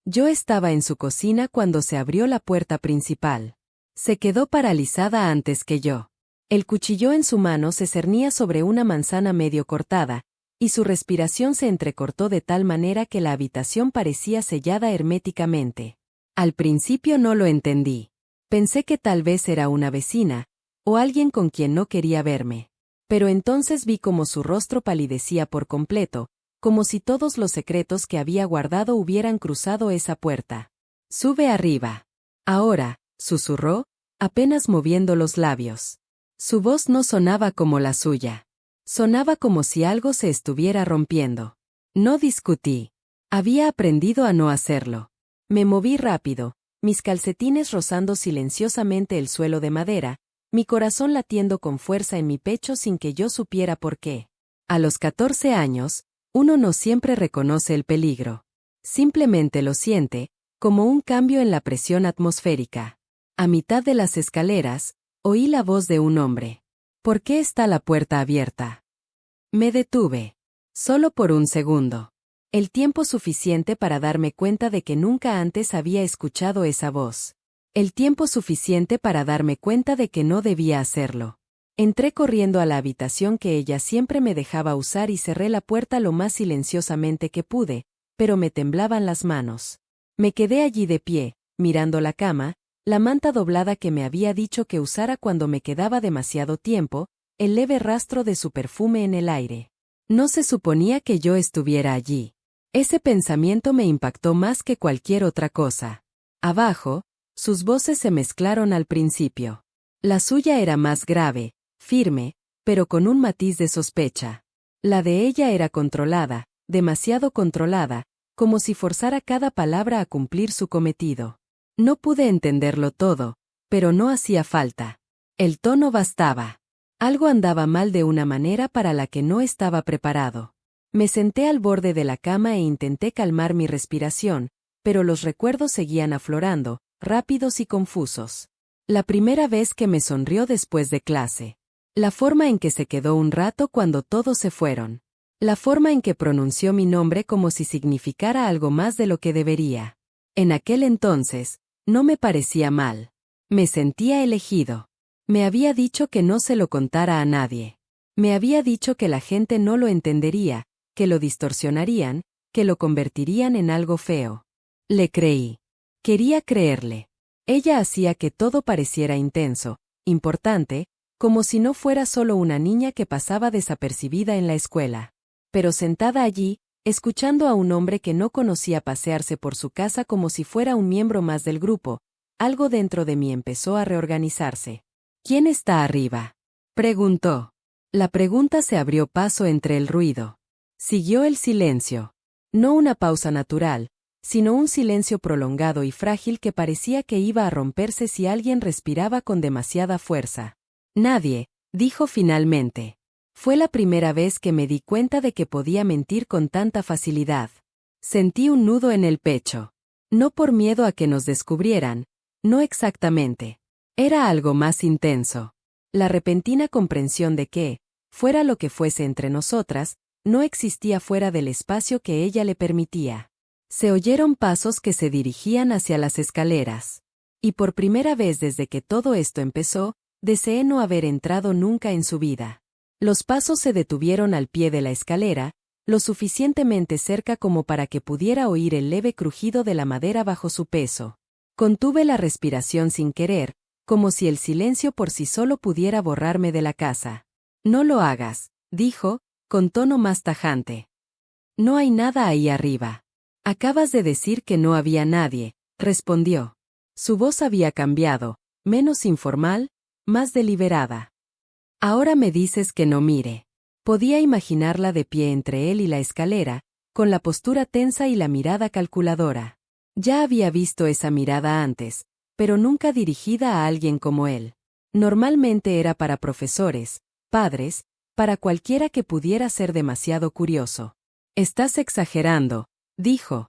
Yo estaba en su cocina cuando se abrió la puerta principal. Se quedó paralizada antes que yo. El cuchillo en su mano se cernía sobre una manzana medio cortada, y su respiración se entrecortó de tal manera que la habitación parecía sellada herméticamente. Al principio no lo entendí. Pensé que tal vez era una vecina, o alguien con quien no quería verme. Pero entonces vi cómo su rostro palidecía por completo, como si todos los secretos que había guardado hubieran cruzado esa puerta. «Sube arriba». «Ahora», susurró, apenas moviendo los labios. Su voz no sonaba como la suya. Sonaba como si algo se estuviera rompiendo. No discutí. Había aprendido a no hacerlo. Me moví rápido, mis calcetines rozando silenciosamente el suelo de madera, mi corazón latiendo con fuerza en mi pecho sin que yo supiera por qué. A los 14 años, uno no siempre reconoce el peligro. Simplemente lo siente, como un cambio en la presión atmosférica. A mitad de las escaleras, oí la voz de un hombre. «¿Por qué está la puerta abierta?» Me detuve. Solo por un segundo. El tiempo suficiente para darme cuenta de que nunca antes había escuchado esa voz. El tiempo suficiente para darme cuenta de que no debía hacerlo. Entré corriendo a la habitación que ella siempre me dejaba usar y cerré la puerta lo más silenciosamente que pude, pero me temblaban las manos. Me quedé allí de pie, mirando la cama, la manta doblada que me había dicho que usara cuando me quedaba demasiado tiempo, el leve rastro de su perfume en el aire. No se suponía que yo estuviera allí. Ese pensamiento me impactó más que cualquier otra cosa. Abajo, sus voces se mezclaron al principio. La suya era más grave, firme, pero con un matiz de sospecha. La de ella era controlada, demasiado controlada, como si forzara cada palabra a cumplir su cometido. No pude entenderlo todo, pero no hacía falta. El tono bastaba. Algo andaba mal de una manera para la que no estaba preparado. Me senté al borde de la cama e intenté calmar mi respiración, pero los recuerdos seguían aflorando, rápidos y confusos. La primera vez que me sonrió después de clase. La forma en que se quedó un rato cuando todos se fueron. La forma en que pronunció mi nombre como si significara algo más de lo que debería. En aquel entonces, no me parecía mal. Me sentía elegido. Me había dicho que no se lo contara a nadie. Me había dicho que la gente no lo entendería, que lo distorsionarían, que lo convertirían en algo feo. Le creí. Quería creerle. Ella hacía que todo pareciera intenso, importante, como si no fuera solo una niña que pasaba desapercibida en la escuela. Pero sentada allí, escuchando a un hombre que no conocía pasearse por su casa como si fuera un miembro más del grupo, algo dentro de mí empezó a reorganizarse. «¿Quién está arriba?», preguntó. La pregunta se abrió paso entre el ruido. Siguió el silencio. No una pausa natural, sino un silencio prolongado y frágil que parecía que iba a romperse si alguien respiraba con demasiada fuerza. «Nadie», dijo finalmente. Fue la primera vez que me di cuenta de que podía mentir con tanta facilidad. Sentí un nudo en el pecho. No por miedo a que nos descubrieran, no exactamente. Era algo más intenso. La repentina comprensión de que, fuera lo que fuese entre nosotras, no existía fuera del espacio que ella le permitía. Se oyeron pasos que se dirigían hacia las escaleras. Y por primera vez desde que todo esto empezó, deseé no haber entrado nunca en su vida. Los pasos se detuvieron al pie de la escalera, lo suficientemente cerca como para que pudiera oír el leve crujido de la madera bajo su peso. Contuve la respiración sin querer, como si el silencio por sí solo pudiera borrarme de la casa. «No lo hagas», dijo, con tono más tajante. «No hay nada ahí arriba». «Acabas de decir que no había nadie», respondió. Su voz había cambiado, menos informal, más deliberada. «Ahora me dices que no mire». Podía imaginarla de pie entre él y la escalera, con la postura tensa y la mirada calculadora. Ya había visto esa mirada antes, pero nunca dirigida a alguien como él. Normalmente era para profesores, padres, para cualquiera que pudiera ser demasiado curioso. «Estás exagerando», dijo.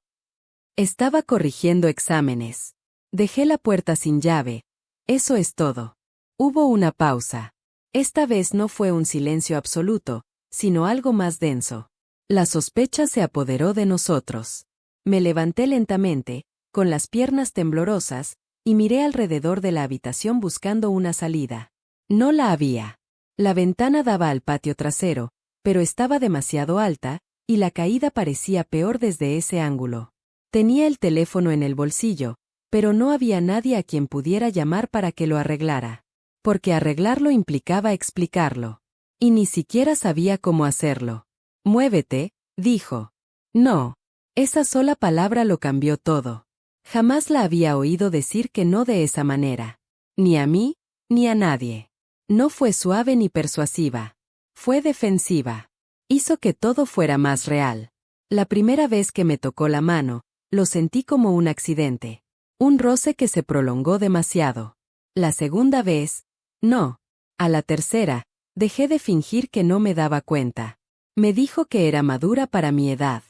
Estaba corrigiendo exámenes. Dejé la puerta sin llave. Eso es todo. Hubo una pausa. Esta vez no fue un silencio absoluto, sino algo más denso. La sospecha se apoderó de nosotros. Me levanté lentamente, con las piernas temblorosas, y miré alrededor de la habitación buscando una salida. No la había. La ventana daba al patio trasero, pero estaba demasiado alta, y la caída parecía peor desde ese ángulo. Tenía el teléfono en el bolsillo, pero no había nadie a quien pudiera llamar para que lo arreglara. Porque arreglarlo implicaba explicarlo. Y ni siquiera sabía cómo hacerlo. «Muévete», dijo. No. Esa sola palabra lo cambió todo. Jamás la había oído decir que no de esa manera. Ni a mí, ni a nadie. No fue suave ni persuasiva. Fue defensiva. Hizo que todo fuera más real. La primera vez que me tocó la mano, lo sentí como un accidente. Un roce que se prolongó demasiado. La segunda vez, no. A la tercera, dejé de fingir que no me daba cuenta. Me dijo que era madura para mi edad.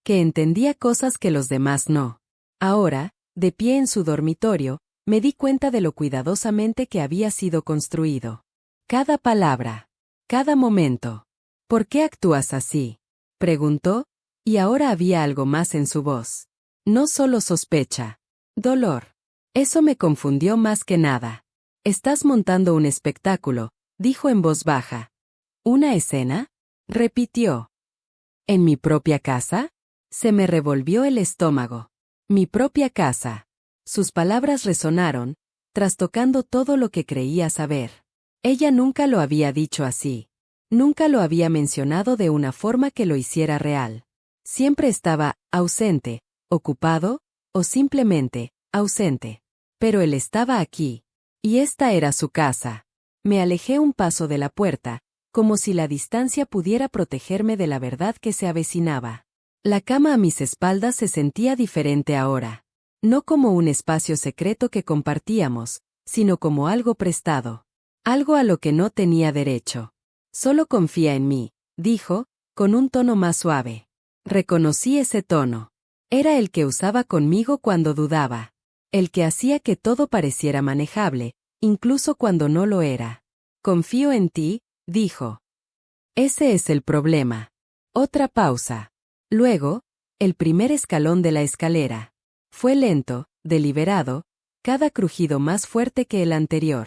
Que entendía cosas que los demás no. Ahora, de pie en su dormitorio, me di cuenta de lo cuidadosamente que había sido construido. Cada palabra. Cada momento. «¿Por qué actúas así?», preguntó, y ahora había algo más en su voz. No solo sospecha. Dolor. Eso me confundió más que nada. «Estás montando un espectáculo», dijo en voz baja. «¿Una escena?», repitió. «¿En mi propia casa?». Se me revolvió el estómago. Mi propia casa. Sus palabras resonaron, trastocando todo lo que creía saber. Ella nunca lo había dicho así. Nunca lo había mencionado de una forma que lo hiciera real. Siempre estaba ausente, ocupado, o simplemente ausente. Pero él estaba aquí. Y esta era su casa. Me alejé un paso de la puerta, como si la distancia pudiera protegerme de la verdad que se avecinaba. La cama a mis espaldas se sentía diferente ahora. No como un espacio secreto que compartíamos, sino como algo prestado. Algo a lo que no tenía derecho. «Solo confía en mí», dijo, con un tono más suave. Reconocí ese tono. Era el que usaba conmigo cuando dudaba. El que hacía que todo pareciera manejable, incluso cuando no lo era. «Confío en ti», dijo. Ese es el problema. Otra pausa. Luego, el primer escalón de la escalera. Fue lento, deliberado, cada crujido más fuerte que el anterior.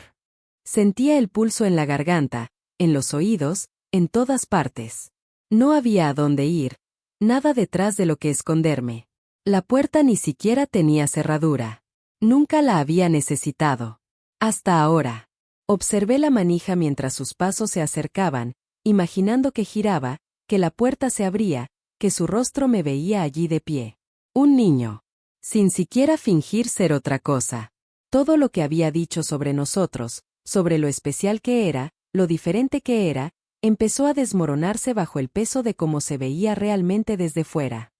Sentía el pulso en la garganta, en los oídos, en todas partes. No había a dónde ir, nada detrás de lo que esconderme. La puerta ni siquiera tenía cerradura. Nunca la había necesitado. Hasta ahora. Observé la manija mientras sus pasos se acercaban, imaginando que giraba, que la puerta se abría, que su rostro me veía allí de pie. Un niño. Sin siquiera fingir ser otra cosa. Todo lo que había dicho sobre nosotros, sobre lo especial que era, lo diferente que era, empezó a desmoronarse bajo el peso de cómo se veía realmente desde fuera.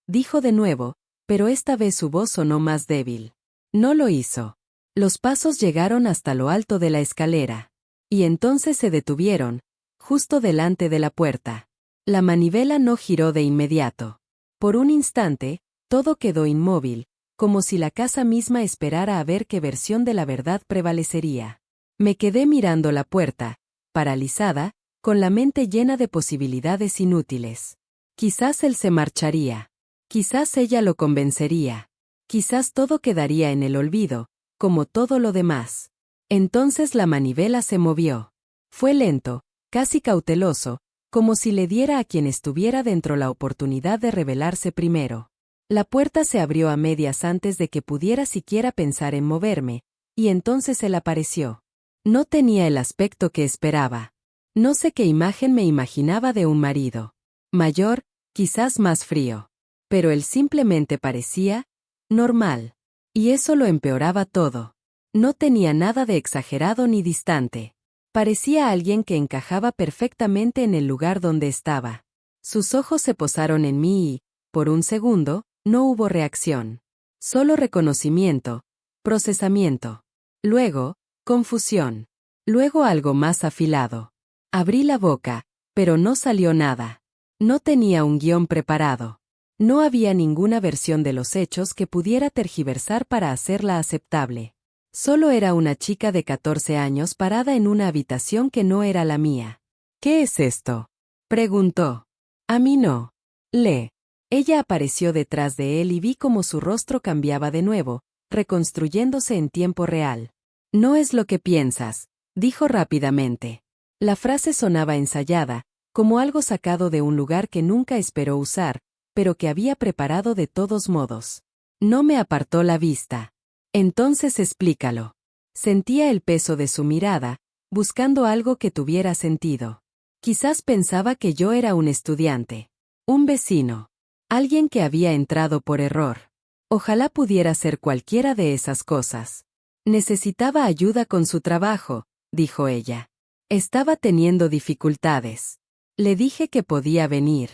Dijo de nuevo, pero esta vez su voz sonó más débil. No lo hizo. Los pasos llegaron hasta lo alto de la escalera. Y entonces se detuvieron, justo delante de la puerta. La manivela no giró de inmediato. Por un instante, todo quedó inmóvil, como si la casa misma esperara a ver qué versión de la verdad prevalecería. Me quedé mirando la puerta, paralizada, con la mente llena de posibilidades inútiles. Quizás él se marcharía. Quizás ella lo convencería. Quizás todo quedaría en el olvido, como todo lo demás. Entonces la manivela se movió. Fue lento, casi cauteloso, como si le diera a quien estuviera dentro la oportunidad de revelarse primero. La puerta se abrió a medias antes de que pudiera siquiera pensar en moverme, y entonces él apareció. No tenía el aspecto que esperaba. No sé qué imagen me imaginaba de un marido. Mayor, quizás más frío. Pero él simplemente parecía normal. Y eso lo empeoraba todo. No tenía nada de exagerado ni distante. Parecía alguien que encajaba perfectamente en el lugar donde estaba. Sus ojos se posaron en mí y, por un segundo, no hubo reacción. Solo reconocimiento, procesamiento. Luego, confusión. Luego algo más afilado. Abrí la boca, pero no salió nada. No tenía un guión preparado. No había ninguna versión de los hechos que pudiera tergiversar para hacerla aceptable. Solo era una chica de 14 años parada en una habitación que no era la mía. «¿Qué es esto?», preguntó. «A mí no. Lee». Ella apareció detrás de él y vi cómo su rostro cambiaba de nuevo, reconstruyéndose en tiempo real. No es lo que piensas, dijo rápidamente. La frase sonaba ensayada, como algo sacado de un lugar que nunca esperó usar, pero que había preparado de todos modos. No me apartó la vista. Entonces explícalo. Sentía el peso de su mirada, buscando algo que tuviera sentido. Quizás pensaba que yo era un estudiante, un vecino, alguien que había entrado por error. Ojalá pudiera ser cualquiera de esas cosas. Necesitaba ayuda con su trabajo, dijo ella. Estaba teniendo dificultades. Le dije que podía venir.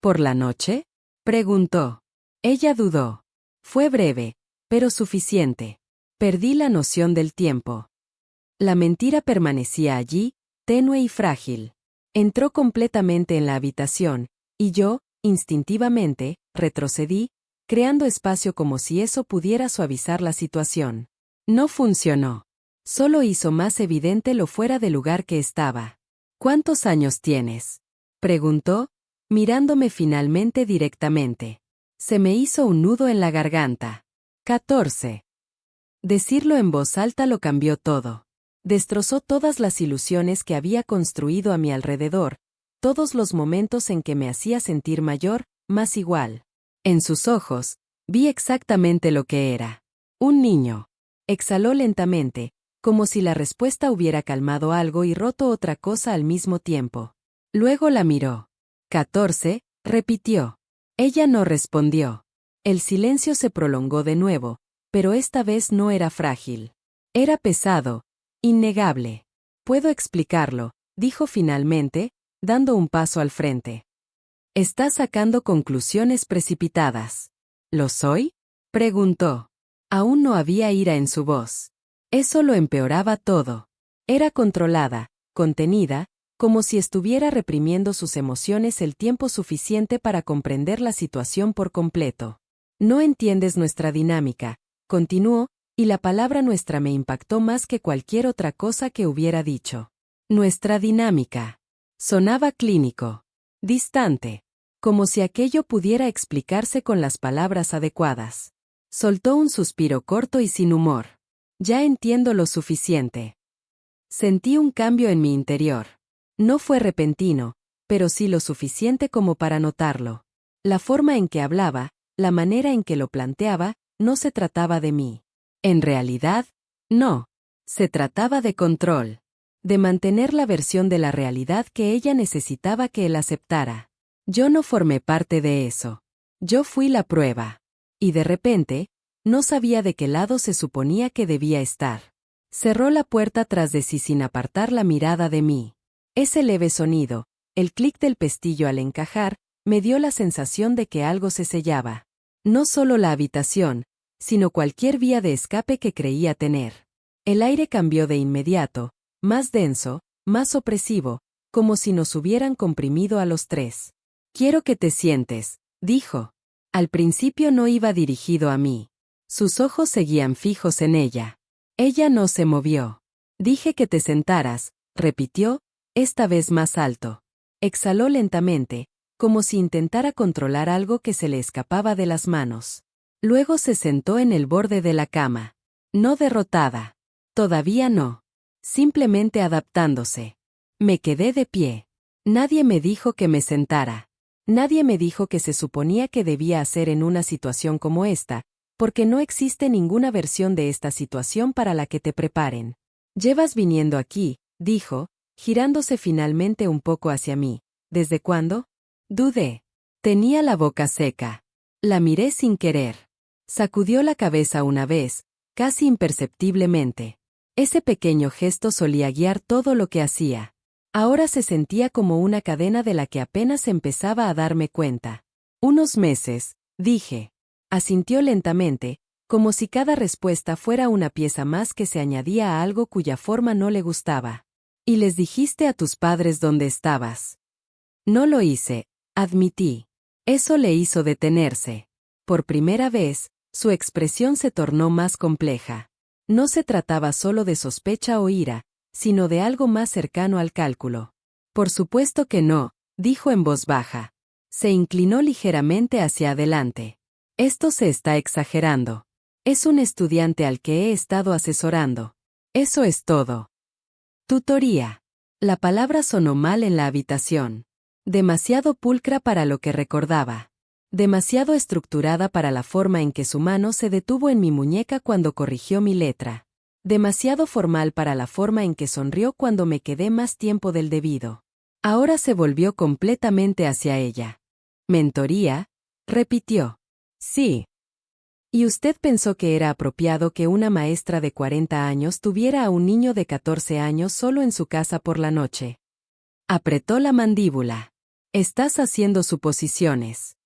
¿Por la noche?, preguntó. Ella dudó. Fue breve, pero suficiente. Perdí la noción del tiempo. La mentira permanecía allí, tenue y frágil. Entró completamente en la habitación, y yo, instintivamente, retrocedí, creando espacio como si eso pudiera suavizar la situación. No funcionó. Solo hizo más evidente lo fuera de lugar que estaba. ¿Cuántos años tienes?, preguntó, mirándome finalmente directamente. Se me hizo un nudo en la garganta. 14. Decirlo en voz alta lo cambió todo. Destrozó todas las ilusiones que había construido a mi alrededor, todos los momentos en que me hacía sentir mayor, más igual. En sus ojos, vi exactamente lo que era. Un niño. Exhaló lentamente, como si la respuesta hubiera calmado algo y roto otra cosa al mismo tiempo. Luego la miró. 14, repitió. Ella no respondió. El silencio se prolongó de nuevo, pero esta vez no era frágil. Era pesado, innegable. Puedo explicarlo, dijo finalmente, dando un paso al frente. Estás sacando conclusiones precipitadas. ¿Lo soy?, preguntó. Aún no había ira en su voz. Eso lo empeoraba todo. Era controlada, contenida, como si estuviera reprimiendo sus emociones el tiempo suficiente para comprender la situación por completo. No entiendes nuestra dinámica, continuó, y la palabra nuestra me impactó más que cualquier otra cosa que hubiera dicho. Nuestra dinámica. Sonaba clínico, distante, como si aquello pudiera explicarse con las palabras adecuadas. Soltó un suspiro corto y sin humor. Ya entiendo lo suficiente. Sentí un cambio en mi interior. No fue repentino, pero sí lo suficiente como para notarlo. La forma en que hablaba, la manera en que lo planteaba, no se trataba de mí. En realidad, no. Se trataba de control. De mantener la versión de la realidad que ella necesitaba que él aceptara. Yo no formé parte de eso. Yo fui la prueba. Y de repente, no sabía de qué lado se suponía que debía estar. Cerró la puerta tras de sí sin apartar la mirada de mí. Ese leve sonido, el clic del pestillo al encajar, me dio la sensación de que algo se sellaba. No solo la habitación, sino cualquier vía de escape que creía tener. El aire cambió de inmediato, más denso, más opresivo, como si nos hubieran comprimido a los tres. Quiero que te sientes, dijo. Al principio no iba dirigido a mí. Sus ojos seguían fijos en ella. Ella no se movió. Dije que te sentaras, repitió, esta vez más alto. Exhaló lentamente, como si intentara controlar algo que se le escapaba de las manos. Luego se sentó en el borde de la cama. No derrotada. Todavía no. Simplemente adaptándose. Me quedé de pie. Nadie me dijo que me sentara. Nadie me dijo que se suponía que debía hacer en una situación como esta, porque no existe ninguna versión de esta situación para la que te preparen. Llevas viniendo aquí, dijo, girándose finalmente un poco hacia mí. ¿Desde cuándo? Dudé. Tenía la boca seca. La miré sin querer. Sacudió la cabeza una vez, casi imperceptiblemente. Ese pequeño gesto solía guiar todo lo que hacía. Ahora se sentía como una cadena de la que apenas empezaba a darme cuenta. Unos meses, dije. Asintió lentamente, como si cada respuesta fuera una pieza más que se añadía a algo cuya forma no le gustaba. ¿Y les dijiste a tus padres dónde estabas? No lo hice, admití. Eso le hizo detenerse. Por primera vez, su expresión se tornó más compleja. No se trataba solo de sospecha o ira, sino de algo más cercano al cálculo. Por supuesto que no, dijo en voz baja. Se inclinó ligeramente hacia adelante. Esto se está exagerando. Es un estudiante al que he estado asesorando. Eso es todo. Tutoría. La palabra sonó mal en la habitación. Demasiado pulcra para lo que recordaba. Demasiado estructurada para la forma en que su mano se detuvo en mi muñeca cuando corrigió mi letra. Demasiado formal para la forma en que sonrió cuando me quedé más tiempo del debido. Ahora se volvió completamente hacia ella. ¿Mentoría? Repitió. Sí. ¿Y usted pensó que era apropiado que una maestra de 40 años tuviera a un niño de 14 años solo en su casa por la noche? Apretó la mandíbula. Estás haciendo suposiciones.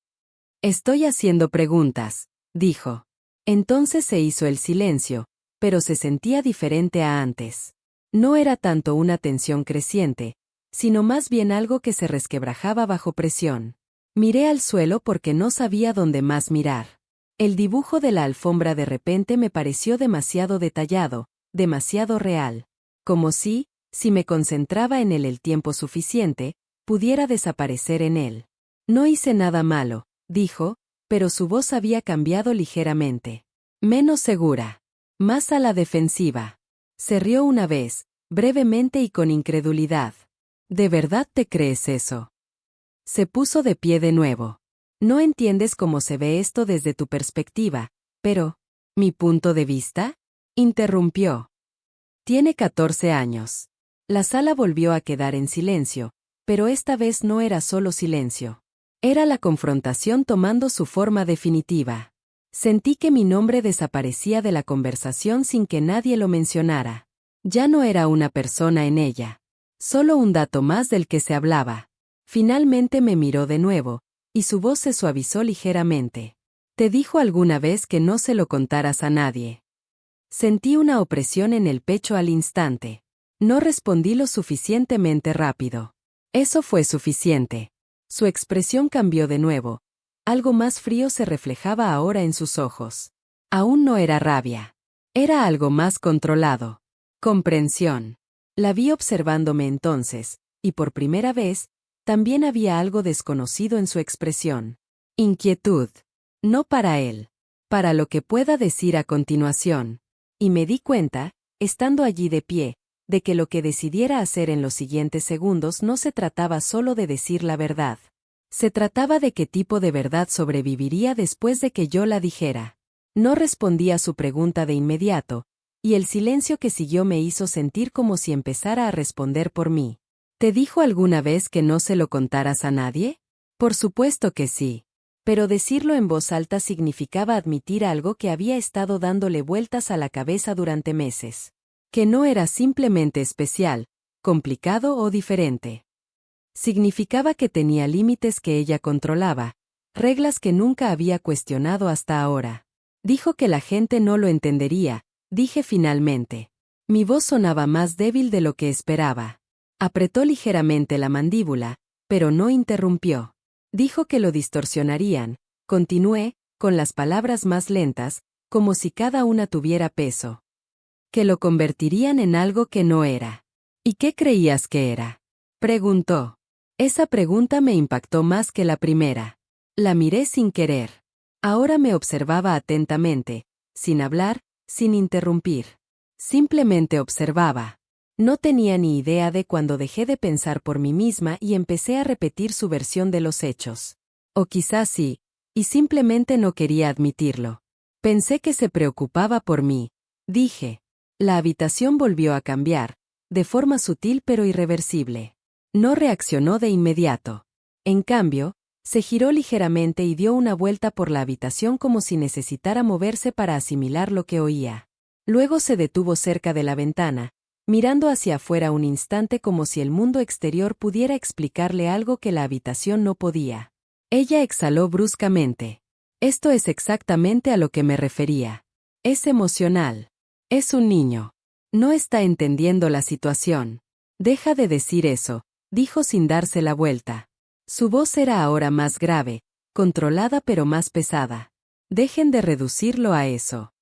Estoy haciendo preguntas, dijo. Entonces se hizo el silencio, pero se sentía diferente a antes. No era tanto una tensión creciente, sino más bien algo que se resquebrajaba bajo presión. Miré al suelo porque no sabía dónde más mirar. El dibujo de la alfombra de repente me pareció demasiado detallado, demasiado real. Como si me concentraba en él el tiempo suficiente, pudiera desaparecer en él. No hice nada malo, dijo, pero su voz había cambiado ligeramente. Menos segura. Más a la defensiva. Se rió una vez, brevemente y con incredulidad. ¿De verdad te crees eso? Se puso de pie de nuevo. No entiendes cómo se ve esto desde tu perspectiva, pero, ¿mi punto de vista? Interrumpió. Tiene 14 años. La sala volvió a quedar en silencio, pero esta vez no era solo silencio. Era la confrontación tomando su forma definitiva. Sentí que mi nombre desaparecía de la conversación sin que nadie lo mencionara. Ya no era una persona en ella. Solo un dato más del que se hablaba. Finalmente me miró de nuevo, y su voz se suavizó ligeramente. ¿Te dijo alguna vez que no se lo contaras a nadie? Sentí una opresión en el pecho al instante. No respondí lo suficientemente rápido. Eso fue suficiente. Su expresión cambió de nuevo. Algo más frío se reflejaba ahora en sus ojos. Aún no era rabia. Era algo más controlado. Comprensión. La vi observándome entonces, y por primera vez, también había algo desconocido en su expresión. Inquietud. No para él. Para lo que pueda decir a continuación. Y me di cuenta, estando allí de pie, de que lo que decidiera hacer en los siguientes segundos no se trataba solo de decir la verdad. Se trataba de qué tipo de verdad sobreviviría después de que yo la dijera. No respondí a su pregunta de inmediato, y el silencio que siguió me hizo sentir como si empezara a responder por mí. ¿Te dijo alguna vez que no se lo contaras a nadie? Por supuesto que sí. Pero decirlo en voz alta significaba admitir algo que había estado dándole vueltas a la cabeza durante meses. Que no era simplemente especial, complicado o diferente. Significaba que tenía límites que ella controlaba, reglas que nunca había cuestionado hasta ahora. Dijo que la gente no lo entendería, dije finalmente. Mi voz sonaba más débil de lo que esperaba. Apretó ligeramente la mandíbula, pero no interrumpió. Dijo que lo distorsionarían, continué, con las palabras más lentas, como si cada una tuviera peso. Que lo convertirían en algo que no era. ¿Y qué creías que era? Preguntó. Esa pregunta me impactó más que la primera. La miré sin querer. Ahora me observaba atentamente, sin hablar, sin interrumpir. Simplemente observaba. No tenía ni idea de cuándo dejé de pensar por mí misma y empecé a repetir su versión de los hechos. O quizás sí, y simplemente no quería admitirlo. Pensé que se preocupaba por mí, dije. La habitación volvió a cambiar, de forma sutil pero irreversible. No reaccionó de inmediato. En cambio, se giró ligeramente y dio una vuelta por la habitación como si necesitara moverse para asimilar lo que oía. Luego se detuvo cerca de la ventana, mirando hacia afuera un instante como si el mundo exterior pudiera explicarle algo que la habitación no podía. Ella exhaló bruscamente. Esto es exactamente a lo que me refería. Es emocional. Es un niño. No está entendiendo la situación. Deja de decir eso, dijo sin darse la vuelta. Su voz era ahora más grave, controlada pero más pesada. Dejen de reducirlo a eso.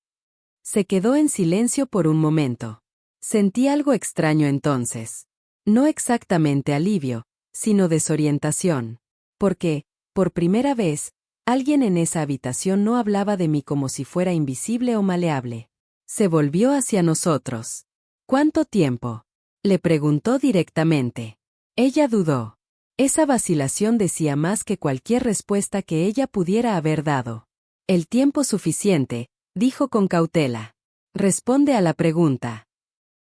Se quedó en silencio por un momento. Sentí algo extraño entonces. No exactamente alivio, sino desorientación. Porque, Por primera vez, alguien en esa habitación no hablaba de mí como si fuera invisible o maleable. Se volvió hacia nosotros. ¿Cuánto tiempo? Le preguntó directamente. Ella dudó. Esa vacilación decía más que cualquier respuesta que ella pudiera haber dado. El tiempo suficiente, dijo con cautela. Responde a la pregunta.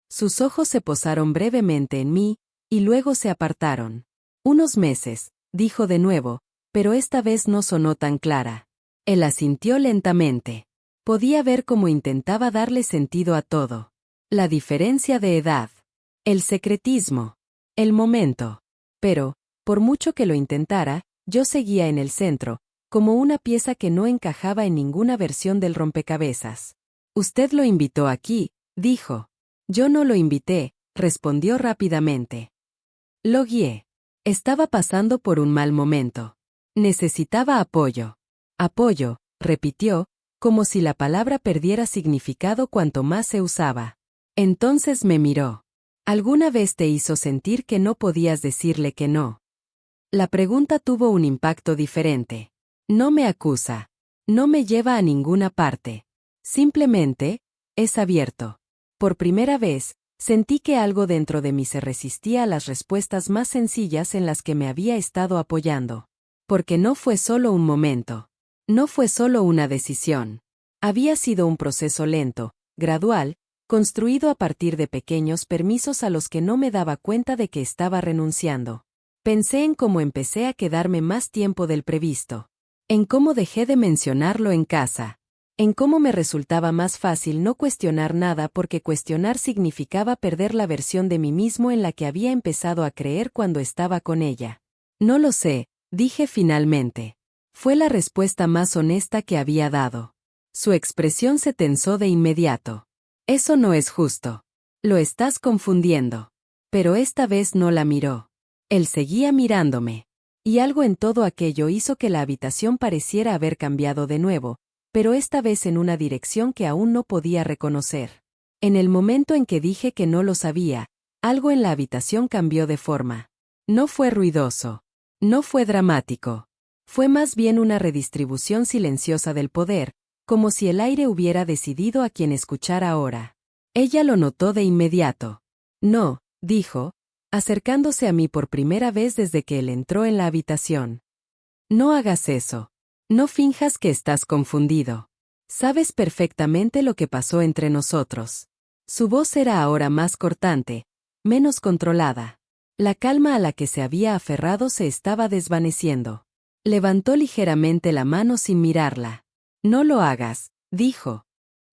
Sus ojos se posaron brevemente en mí, y luego se apartaron. Unos meses, dijo de nuevo, pero esta vez no sonó tan clara. Él asintió lentamente. Podía ver cómo intentaba darle sentido a todo. La diferencia de edad. El secretismo. El momento. Pero, por mucho que lo intentara, yo seguía en el centro, como una pieza que no encajaba en ninguna versión del rompecabezas. Usted lo invitó aquí, dijo. Yo no lo invité, respondió rápidamente. Lo guié. Estaba pasando por un mal momento. Necesitaba apoyo. Apoyo, repitió, como si la palabra perdiera significado cuanto más se usaba. Entonces me miró. ¿Alguna vez te hizo sentir que no podías decirle que no? La pregunta tuvo un impacto diferente. No me acusa. No me lleva a ninguna parte. Simplemente, es abierto. Por primera vez, sentí que algo dentro de mí se resistía a las respuestas más sencillas en las que me había estado apoyando. Porque no fue solo un momento. No fue solo una decisión. Había sido un proceso lento, gradual, construido a partir de pequeños permisos a los que no me daba cuenta de que estaba renunciando. Pensé en cómo empecé a quedarme más tiempo del previsto. En cómo dejé de mencionarlo en casa. En cómo me resultaba más fácil no cuestionar nada porque cuestionar significaba perder la versión de mí mismo en la que había empezado a creer cuando estaba con ella. No lo sé, dije finalmente. Fue la respuesta más honesta que había dado. Su expresión se tensó de inmediato. Eso no es justo. Lo estás confundiendo. Pero esta vez no la miró. Él seguía mirándome. Y algo en todo aquello hizo que la habitación pareciera haber cambiado de nuevo, pero esta vez en una dirección que aún no podía reconocer. En el momento en que dije que no lo sabía, algo en la habitación cambió de forma. No fue ruidoso. No fue dramático. Fue más bien una redistribución silenciosa del poder, como si el aire hubiera decidido a quien escuchar ahora. Ella lo notó de inmediato. No, dijo, acercándose a mí por primera vez desde que él entró en la habitación. No hagas eso. No finjas que estás confundido. Sabes perfectamente lo que pasó entre nosotros. Su voz era ahora más cortante, menos controlada. La calma a la que se había aferrado se estaba desvaneciendo. Levantó ligeramente la mano sin mirarla. No lo hagas, dijo.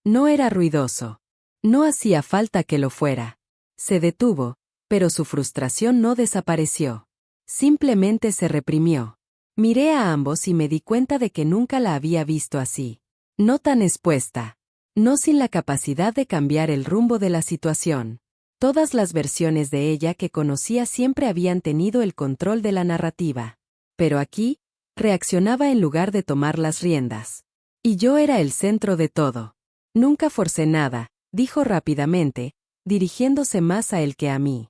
No era ruidoso. No hacía falta que lo fuera. Se detuvo, pero su frustración no desapareció. Simplemente se reprimió. Miré a ambos y me di cuenta de que nunca la había visto así. No tan expuesta. No sin la capacidad de cambiar el rumbo de la situación. Todas las versiones de ella que conocía siempre habían tenido el control de la narrativa. Pero aquí, reaccionaba en lugar de tomar las riendas. Y yo era el centro de todo. Nunca forcé nada, dijo rápidamente, dirigiéndose más a él que a mí.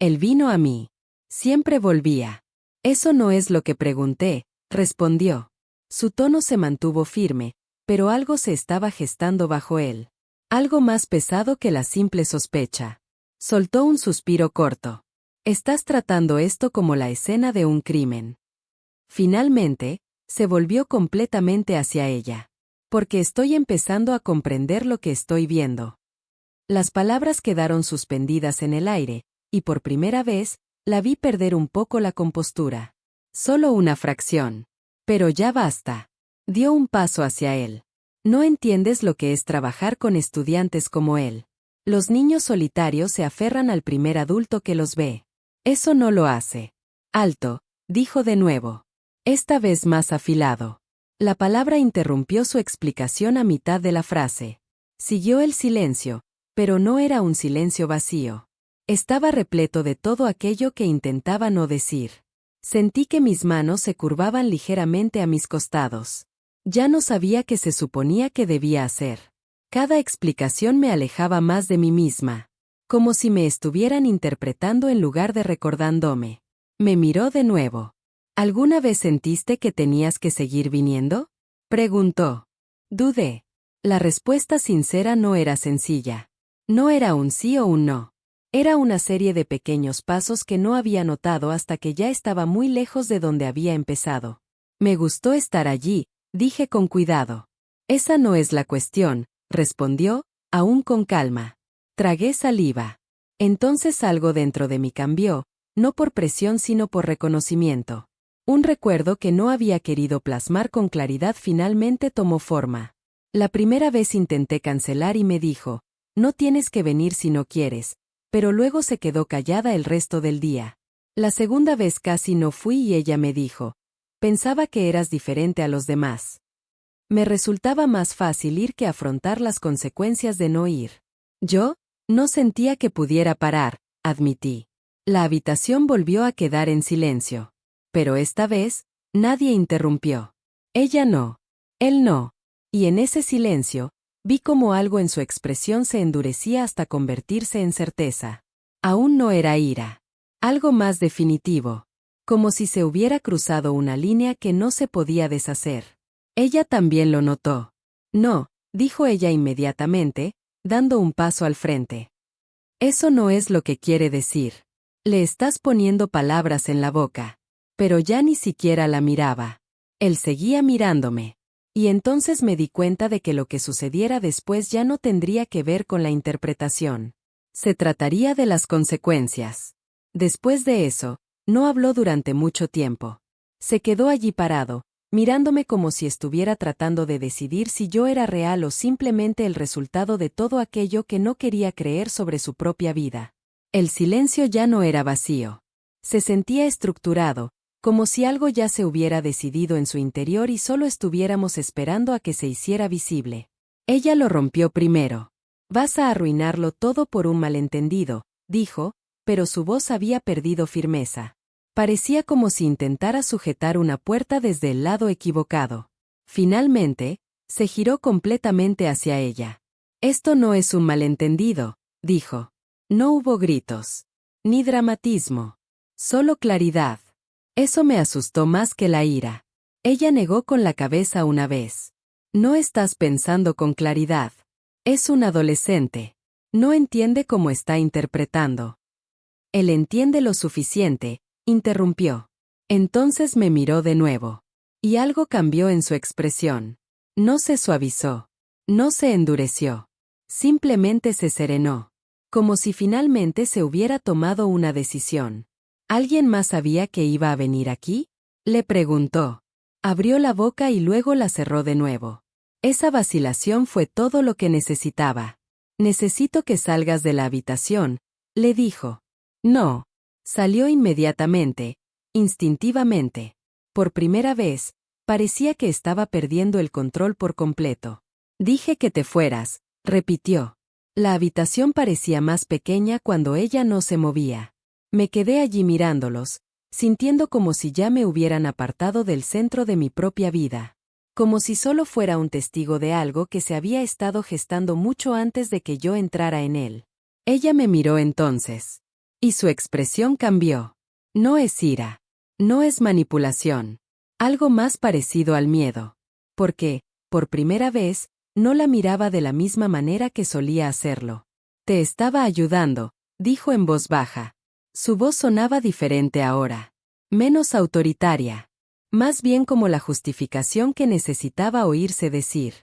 Él vino a mí. Siempre volvía. Eso no es lo que pregunté, respondió. Su tono se mantuvo firme, pero algo se estaba gestando bajo él. Algo más pesado que la simple sospecha. Soltó un suspiro corto. Estás tratando esto como la escena de un crimen. Finalmente, se volvió completamente hacia ella. Porque estoy empezando a comprender lo que estoy viendo. Las palabras quedaron suspendidas en el aire, y por primera vez, la vi perder un poco la compostura. Solo una fracción. Pero ya basta. Dio un paso hacia él. No entiendes lo que es trabajar con estudiantes como él. Los niños solitarios se aferran al primer adulto que los ve. Eso no lo hace. Alto, dijo de nuevo. Esta vez más afilado. La palabra interrumpió su explicación a mitad de la frase. Siguió el silencio, pero no era un silencio vacío. Estaba repleto de todo aquello que intentaba no decir. Sentí que mis manos se curvaban ligeramente a mis costados. Ya no sabía qué se suponía que debía hacer. Cada explicación me alejaba más de mí misma. Como si me estuvieran interpretando en lugar de recordándome. Me miró de nuevo. ¿Alguna vez sentiste que tenías que seguir viniendo? Preguntó. Dudé. La respuesta sincera no era sencilla. No era un sí o un no. Era una serie de pequeños pasos que no había notado hasta que ya estaba muy lejos de donde había empezado. Me gustó estar allí, dije con cuidado. Esa no es la cuestión, respondió, aún con calma. Tragué saliva. Entonces algo dentro de mí cambió, no por presión sino por reconocimiento. Un recuerdo que no había querido plasmar con claridad finalmente tomó forma. La primera vez intenté cancelar y me dijo, no tienes que venir si no quieres, pero luego se quedó callada el resto del día. La segunda vez casi no fui y ella me dijo, pensaba que eras diferente a los demás. Me resultaba más fácil ir que afrontar las consecuencias de no ir. Yo, no sentía que pudiera parar, admití. La habitación volvió a quedar en silencio. Pero esta vez, nadie interrumpió. Ella no. Él no. Y en ese silencio, vi como algo en su expresión se endurecía hasta convertirse en certeza. Aún no era ira. Algo más definitivo. Como si se hubiera cruzado una línea que no se podía deshacer. Ella también lo notó. No, dijo ella inmediatamente, dando un paso al frente. Eso no es lo que quiere decir. Le estás poniendo palabras en la boca. Pero ya ni siquiera la miraba. Él seguía mirándome. Y entonces me di cuenta de que lo que sucediera después ya no tendría que ver con la interpretación. Se trataría de las consecuencias. Después de eso, no habló durante mucho tiempo. Se quedó allí parado, mirándome como si estuviera tratando de decidir si yo era real o simplemente el resultado de todo aquello que no quería creer sobre su propia vida. El silencio ya no era vacío. Se sentía estructurado, como si algo ya se hubiera decidido en su interior y solo estuviéramos esperando a que se hiciera visible. Ella lo rompió primero. Vas a arruinarlo todo por un malentendido, dijo, pero su voz había perdido firmeza. Parecía como si intentara sujetar una puerta desde el lado equivocado. Finalmente, se giró completamente hacia ella. Esto no es un malentendido, dijo. No hubo gritos. Ni dramatismo. Solo claridad. Eso me asustó más que la ira. Ella negó con la cabeza una vez. No estás pensando con claridad. Es un adolescente. No entiende cómo está interpretando. Él entiende lo suficiente, interrumpió. Entonces me miró de nuevo. Y algo cambió en su expresión. No se suavizó. No se endureció. Simplemente se serenó. Como si finalmente se hubiera tomado una decisión. ¿Alguien más sabía que iba a venir aquí? Le preguntó. Abrió la boca y luego la cerró de nuevo. Esa vacilación fue todo lo que necesitaba. Necesito que salgas de la habitación, le dijo. No. Salió inmediatamente, instintivamente. Por primera vez, parecía que estaba perdiendo el control por completo. Dije que te fueras, repitió. La habitación parecía más pequeña cuando ella no se movía. Me quedé allí mirándolos, sintiendo como si ya me hubieran apartado del centro de mi propia vida. Como si solo fuera un testigo de algo que se había estado gestando mucho antes de que yo entrara en él. Ella me miró entonces. Y su expresión cambió. No es ira. No es manipulación. Algo más parecido al miedo. Porque, por primera vez, no la miraba de la misma manera que solía hacerlo. Te estaba ayudando, dijo en voz baja. Su voz sonaba diferente ahora. Menos autoritaria. Más bien como la justificación que necesitaba oírse decir.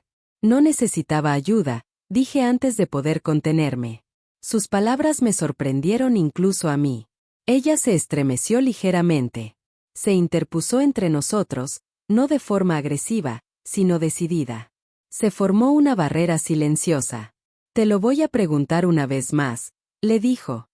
No necesitaba ayuda, dije antes de poder contenerme. Sus palabras me sorprendieron incluso a mí. Ella se estremeció ligeramente. Se interpuso entre nosotros, no de forma agresiva, sino decidida. Se formó una barrera silenciosa. Te lo voy a preguntar una vez más, le dijo.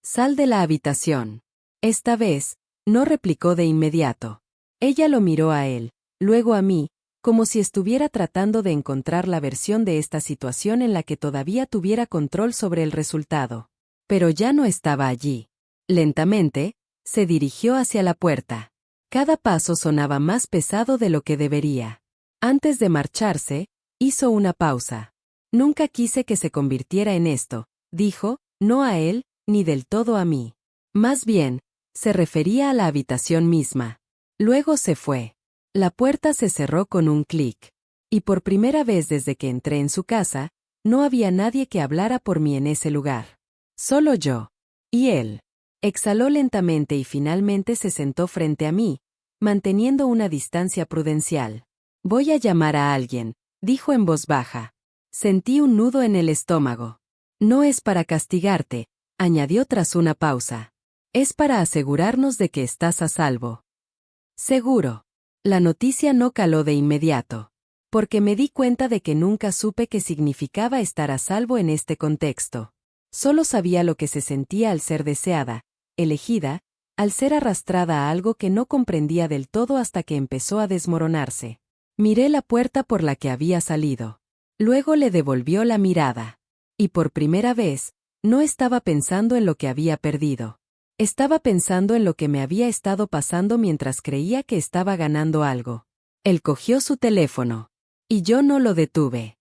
Sal de la habitación. Esta vez, no replicó de inmediato. Ella lo miró a él, luego a mí, como si estuviera tratando de encontrar la versión de esta situación en la que todavía tuviera control sobre el resultado. Pero ya no estaba allí. Lentamente, se dirigió hacia la puerta. Cada paso sonaba más pesado de lo que debería. Antes de marcharse, hizo una pausa. Nunca quise que se convirtiera en esto, dijo, no a él, ni del todo a mí. Más bien, se refería a la habitación misma. Luego se fue. La puerta se cerró con un clic. Y por primera vez desde que entré en su casa, no había nadie que hablara por mí en ese lugar. Solo yo. Y él. Exhaló lentamente y finalmente se sentó frente a mí, manteniendo una distancia prudencial. Voy a llamar a alguien, dijo en voz baja. Sentí un nudo en el estómago. No es para castigarte, añadió tras una pausa. Es para asegurarnos de que estás a salvo. Seguro. La noticia no caló de inmediato. Porque me di cuenta de que nunca supe qué significaba estar a salvo en este contexto. Solo sabía lo que se sentía al ser deseada, elegida, al ser arrastrada a algo que no comprendía del todo hasta que empezó a desmoronarse. Miré la puerta por la que había salido. Luego le devolvió la mirada. Y por primera vez, no estaba pensando en lo que había perdido. Estaba pensando en lo que me había estado pasando mientras creía que estaba ganando algo. Él cogió su teléfono. Y yo no lo detuve.